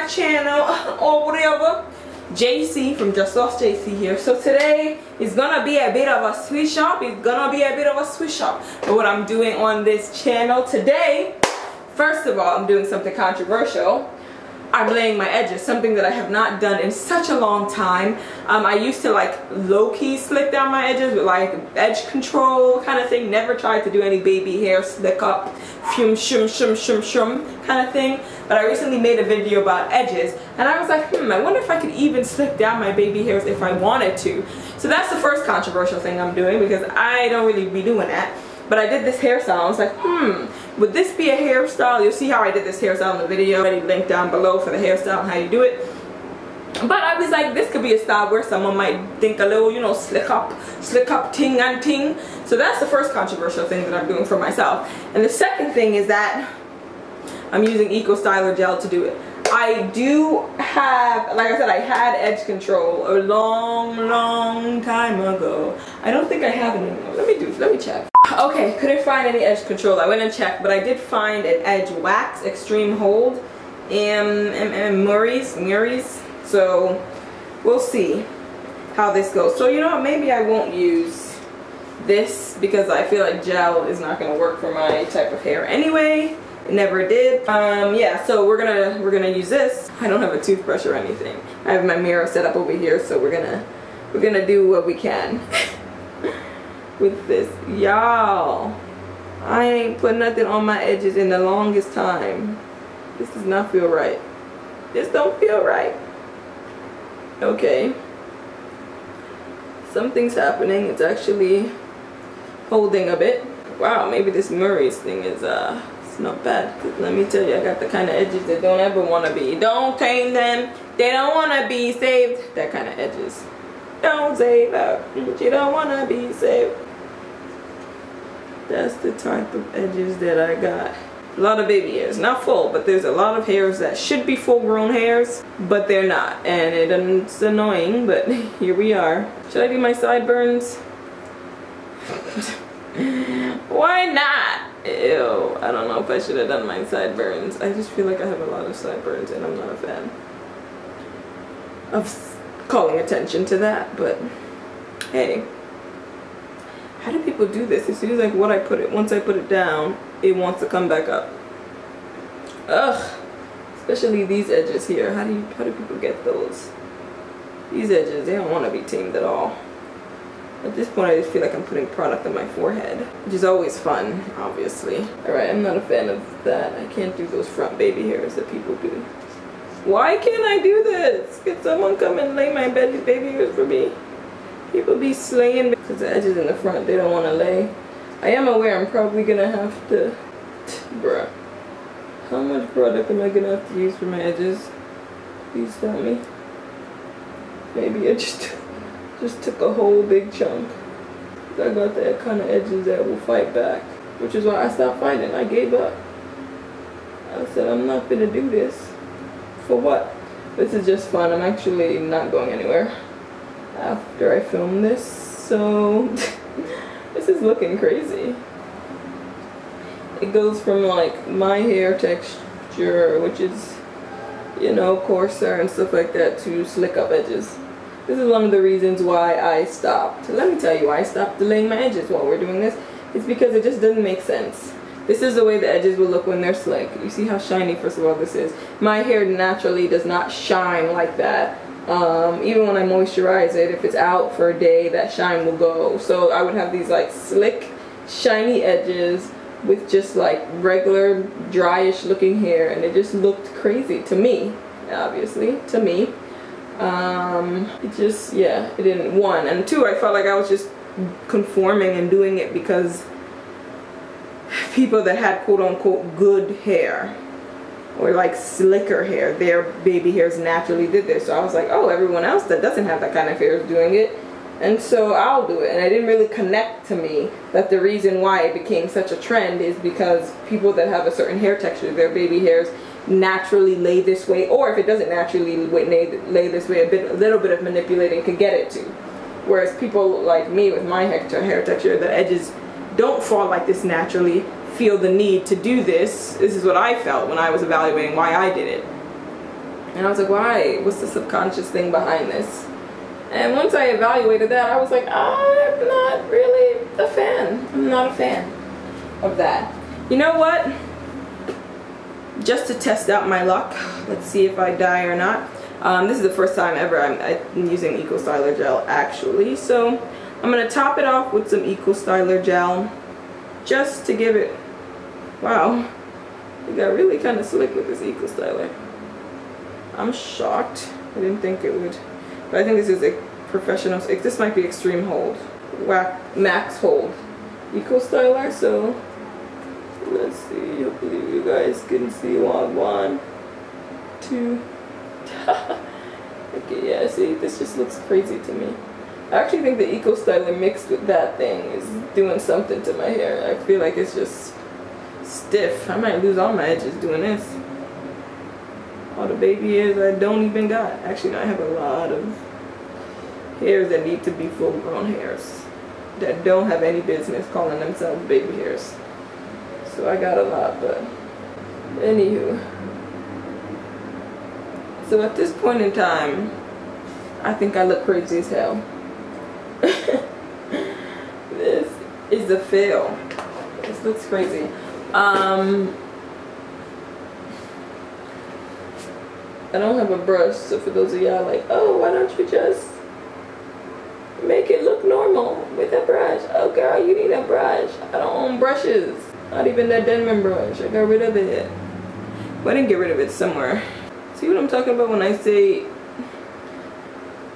my channel or whatever. JC from Just Lost JC here. So today is gonna be a bit of a switch up. But what I'm doing on this channel today, first of all, I'm doing something controversial. I'm laying my edges, something that I have not done in such a long time. I used to like low-key slick down my edges with like edge control kind of thing. Never tried to do any baby hair slick up, shum kind of thing. But I recently made a video about edges and I was like, I wonder if I could even slick down my baby hairs if I wanted to. So that's the first controversial thing I'm doing because I don't really be doing that. But I did this hairstyle. I was like, would this be a hairstyle? You'll see how I did this hairstyle in the video. Already linked down below for the hairstyle and how you do it. But I was like, this could be a style where someone might think a little, you know, slick up ting and ting. So that's the first controversial thing that I'm doing for myself. And the second thing is that I'm using Eco Styler gel to do it. I do have, like I said, I had edge control a long time ago. I don't think I have it anymore. Let me check. Okay, couldn't find any edge control. I went and checked, but I did find an edge wax extreme hold and Murray's. So we'll see how this goes. So you know what, maybe I won't use this because I feel like gel is not gonna work for my type of hair anyway. It never did. Yeah, so we're gonna use this. I don't have a toothbrush or anything. I have my mirror set up over here, so we're gonna do what we can with this. Y'all, I ain't put nothing on my edges in the longest time. This does not feel right. This don't feel right. Okay. Something's happening. It's actually holding a bit. Wow, maybe this Murray's thing is it's not bad, because let me tell you, I got the kind of edges that don't ever want to be. Don't tame them. They don't want to be saved. That kind of edges. Don't save her. She don't want to be saved. That's the type of edges that I got. A lot of baby hairs. Not full, but there's a lot of hairs that should be full-grown hairs, but they're not. And it's annoying, but here we are. Should I do my sideburns? Why not? Ew, I don't know if I should have done my sideburns. I just feel like I have a lot of sideburns and I'm not a fan of calling attention to that, but hey. How do people do this? As soon as once I put it down, it wants to come back up. Ugh. Especially these edges here. How do people get those? These edges, they don't want to be tamed at all. At this point, I just feel like I'm putting product on my forehead, which is always fun, obviously. Alright, I'm not a fan of that. I can't do those front baby hairs that people do. Why can't I do this? Could someone come and lay my baby hairs for me? People be slaying because the edges in the front, they don't want to lay. I am aware I'm probably going to have to... Bruh. How much product am I going to have to use for my edges? Please tell me. Maybe I just took a whole big chunk. I got that kind of edges that will fight back, which is why I stopped finding. I gave up. I said I'm not gonna do this. For what? This is just fun. I'm actually not going anywhere after I film this, so this is looking crazy. It goes from like my hair texture, which is, you know, coarser and stuff like that, to slick up edges. This is one of the reasons why I stopped. Let me tell you why I stopped delaying my edges while we're doing this. It's because it just doesn't make sense. This is the way the edges will look when they're slick. You see how shiny, first of all, this is. My hair naturally does not shine like that. Even when I moisturize it, if it's out for a day, that shine will go. So I would have these like slick, shiny edges with just like regular, dryish looking hair, and it just looked crazy to me, obviously, to me. It just, yeah, it didn't, one, and two, I felt like I was just conforming and doing it because people that had quote-unquote good hair or like slicker hair, their baby hairs naturally did this. So I was like, oh, everyone else that doesn't have that kind of hair is doing it, and so I'll do it. And it didn't really connect to me that the reason why it became such a trend is because people that have a certain hair texture, their baby hairs naturally lay this way, or if it doesn't naturally lay this way, a little bit of manipulating could get it to. Whereas people like me with my hair texture, the edges don't fall like this naturally, feel the need to do this. This is what I felt when I was evaluating why I did it. And I was like, why? What's the subconscious thing behind this? And once I evaluated that, I was like, I'm not really a fan. I'm not a fan of that. You know what? Just to test out my luck, let's see if I die or not. This is the first time ever I'm using Eco Styler gel actually. So I'm going to top it off with some Eco Styler gel just to give it, wow, it got really kind of slick with this Eco Styler. I'm shocked. I didn't think it would. But I think this is a professional, this might be extreme hold, max hold Eco Styler. So let's see, hopefully you guys can see one, two. Okay, yeah, see, this just looks crazy to me. I actually think the Eco Styler mixed with that thing is doing something to my hair. I feel like it's just stiff. I might lose all my edges doing this. All the baby hairs I don't even got. Actually, no, I have a lot of hairs that need to be full grown hairs that don't have any business calling themselves baby hairs. So I got a lot, but anywho. So at this point in time, I think I look crazy as hell. This is a fail. This looks crazy. I don't have a brush, so for those of y'all like, oh, why don't you just make it look normal with a brush? Oh girl, you need a brush. I don't own brushes. Not even that Denman brush. I got rid of it. Well, I didn't get rid of it somewhere. See what I'm talking about when I say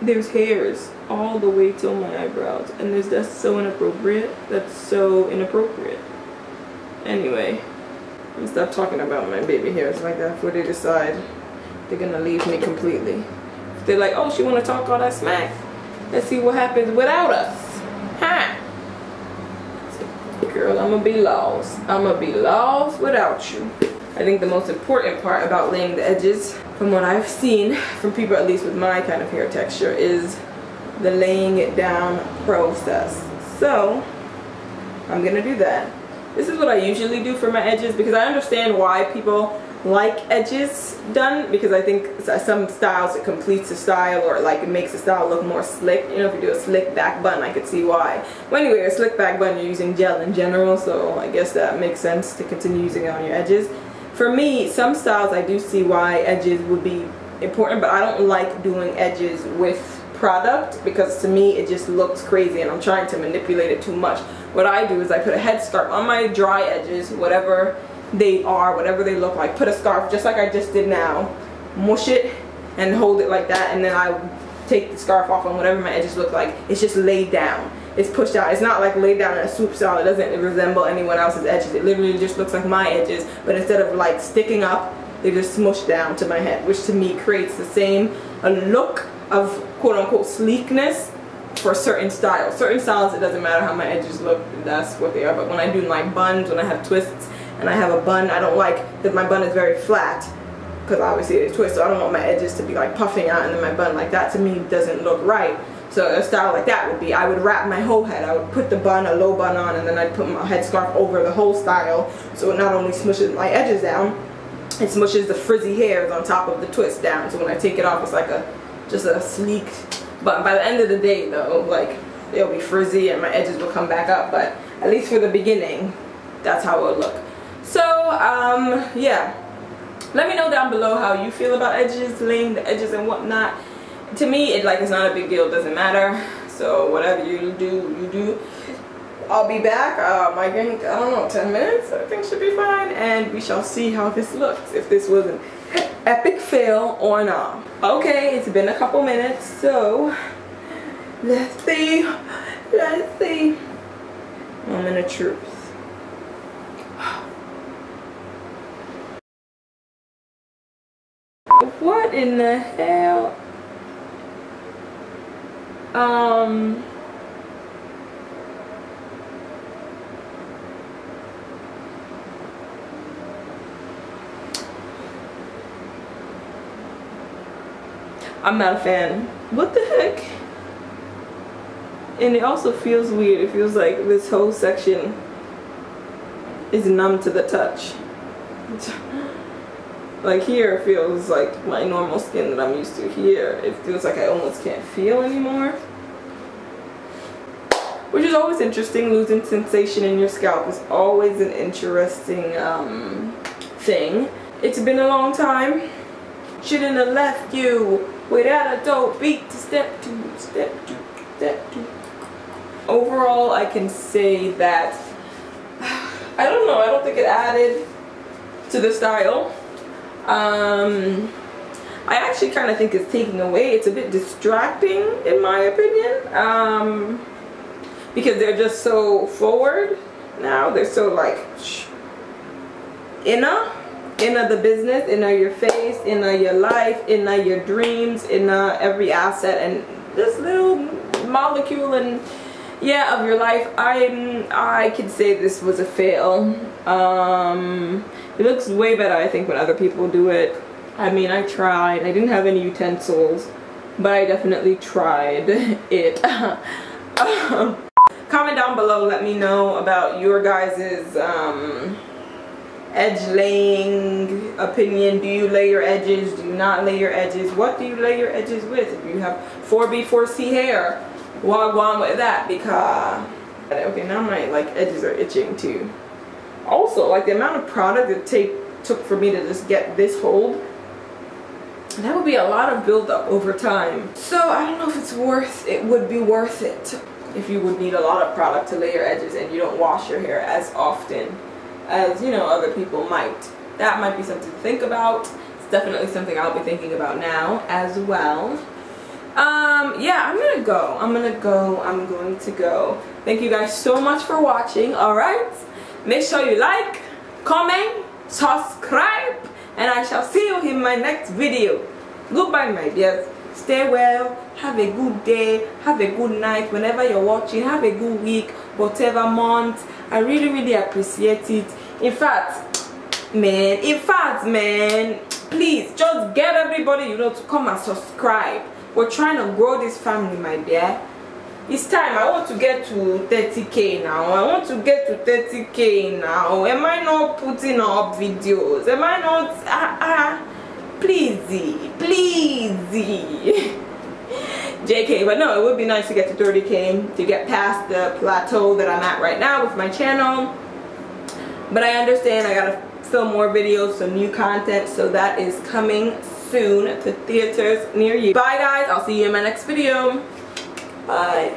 there's hairs all the way till my eyebrows, and that's so inappropriate. That's so inappropriate. Anyway, I'm gonna stop talking about my baby hairs like that before they decide they're gonna leave me completely. If they're like, oh, she wanna talk all that smack, let's see what happens without us. Ha! So, girl, I'm gonna be lost. I'm gonna be lost without you. I think the most important part about laying the edges, from what I've seen from people at least with my kind of hair texture, is the laying it down process. So I'm gonna do that. This is what I usually do for my edges, because I understand why people like edges done, because I think some styles it completes the style, or like it makes the style look more slick. You know, if you do a slick back bun, I could see why. Well, anyway, a slick back bun, you're using gel in general, so I guess that makes sense to continue using it on your edges. For me, some styles I do see why edges would be important, but I don't like doing edges with product, because to me it just looks crazy and I'm trying to manipulate it too much. What I do is I put a headscarf on my dry edges, whatever they are, whatever they look like. Put a scarf just like I just did now, mush it and hold it like that, and then I take the scarf off on whatever my edges look like. It's just laid down. It's pushed out. It's not like laid down in a swoop style. It doesn't resemble anyone else's edges. It literally just looks like my edges, but instead of like sticking up, they just smush down to my head, which to me creates the same look of quote-unquote sleekness for certain styles. Certain styles, it doesn't matter how my edges look, that's what they are. But when I do my buns, when I have twists and I have a bun, I don't like that my bun is very flat, because obviously it's twists, so I don't want my edges to be like puffing out, and then my bun like that to me doesn't look right. So a style like that would be, I would wrap my whole head. I would put the bun, a low bun on, and then I'd put my headscarf over the whole style, so it not only smushes my edges down, it smushes the frizzy hairs on top of the twist down. So when I take it off, it's like just a sleek bun. By the end of the day though, like, it'll be frizzy and my edges will come back up, but at least for the beginning, that's how it'll look. So yeah, let me know down below how you feel about edges, laying the edges and whatnot. To me, it's not a big deal, it doesn't matter. So whatever you do, you do. I'll be back, I think, I don't know, 10 minutes, I think should be fine, and we shall see how this looks, if this was an epic fail or not. Okay, it's been a couple minutes, so let's see, moment of truth. What in the hell? I'm not a fan. What the heck? And it also feels weird. It feels like this whole section is numb to the touch. Like here feels like my normal skin that I'm used to. Here it feels like I almost can't feel anymore, which is always interesting. Losing sensation in your scalp is always an interesting thing. It's been a long time. Shouldn't have left you without a dope beat to step two, step two, step two. Overall, I can say that I don't know, I don't think it added to the style. I actually kind of think it's taking away. It's a bit distracting in my opinion, because they're just so forward now. They're so like inner the business, inner your face, inner your life, inner your dreams, inner every asset and this little molecule and yeah of your life. I could say this was a fail. It looks way better, I think, when other people do it. I mean, I tried. I didn't have any utensils, but I definitely tried it. Comment down below, let me know about your guys's edge laying opinion. Do you lay your edges? Do you not lay your edges? What do you lay your edges with? If you have 4B, 4C hair, walk on with that, because okay, now my like edges are itching too. Also, like the amount of product it took for me to just get this hold, that would be a lot of buildup over time. So I don't know if it's worth it. Would be worth it if you would need a lot of product to lay your edges and you don't wash your hair as often as, you know, other people might. That might be something to think about. It's definitely something I'll be thinking about now as well. Yeah, I'm going to go. Thank you guys so much for watching. Alright, make sure you like, comment, subscribe, and I shall see you in my next video. Goodbye, my dears. Stay well, have a good day, have a good night whenever you're watching, have a good week, whatever month. I really appreciate it. In fact, man, please just get everybody, you know, to come and subscribe. We're trying to grow this family, my dear. It's time. I want to get to 30K now. I want to get to 30K now. Am I not putting up videos? Am I not please JK, but no, it would be nice to get to 30K, to get past the plateau that I'm at right now with my channel. But I understand I gotta film more videos, some new content, so that is coming soon to theaters near you. Bye guys, I'll see you in my next video. Bye.